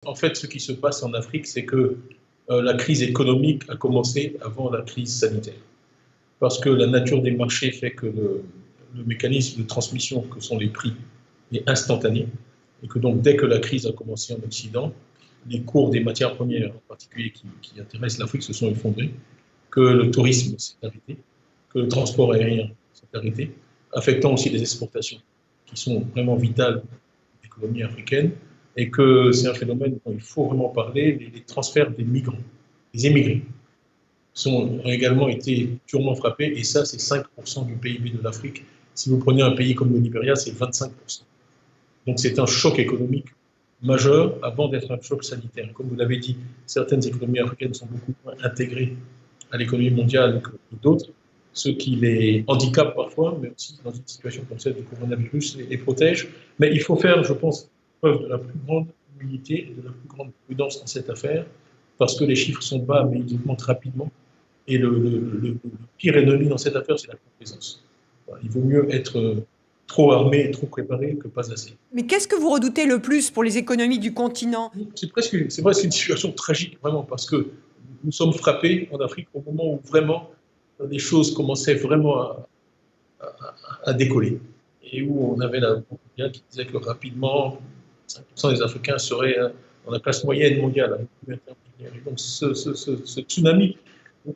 En fait, ce qui se passe en Afrique, c'est que la crise économique a commencé avant la crise sanitaire. Parce que la nature des marchés fait que le mécanisme de transmission que sont les prix est instantané. Et que donc, dès que la crise a commencé en Occident, les cours des matières premières, en particulier qui intéressent l'Afrique, se sont effondrés, que le tourisme s'est arrêté, que le transport aérien s'est arrêté, affectant aussi les exportations, qui sont vraiment vitales pour l'économie africaine, et que c'est un phénomène dont il faut vraiment parler, les transferts des migrants, des émigrés, ont également été durement frappés, et ça, c'est 5% du PIB de l'Afrique. Si vous prenez un pays comme le Nigeria, c'est 25%. Donc c'est un choc économique majeur avant d'être un choc sanitaire. Comme vous l'avez dit, certaines économies africaines sont beaucoup moins intégrées à l'économie mondiale que d'autres, ce qui les handicape parfois, mais aussi dans une situation comme celle du coronavirus, les protège. Mais il faut faire, je pense, preuve de la plus grande humilité et de la plus grande prudence dans cette affaire, parce que les chiffres sont bas, mais ils augmentent rapidement. Et le pire ennemi dans cette affaire, c'est la complaisance. Il vaut mieux être trop armé et trop préparé que pas assez. Mais qu'est-ce que vous redoutez le plus pour les économies du continent? C'est presque une situation tragique, vraiment, parce que nous sommes frappés en Afrique au moment où vraiment les choses commençaient vraiment à décoller. Et où on avait la Banque mondiale qui disait que rapidement, 5% des Africains seraient dans la classe moyenne mondiale. Et donc ce tsunami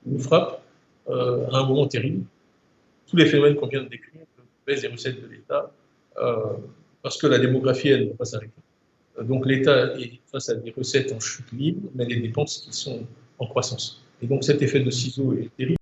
nous frappe à un moment terrible. Tous les phénomènes qu'on vient de décrire, baisse des recettes de l'État, parce que la démographie, elle ne va pas s'arrêter. Donc l'État est face à des recettes en chute libre, mais des dépenses qui sont en croissance. Et donc cet effet de ciseau est terrible.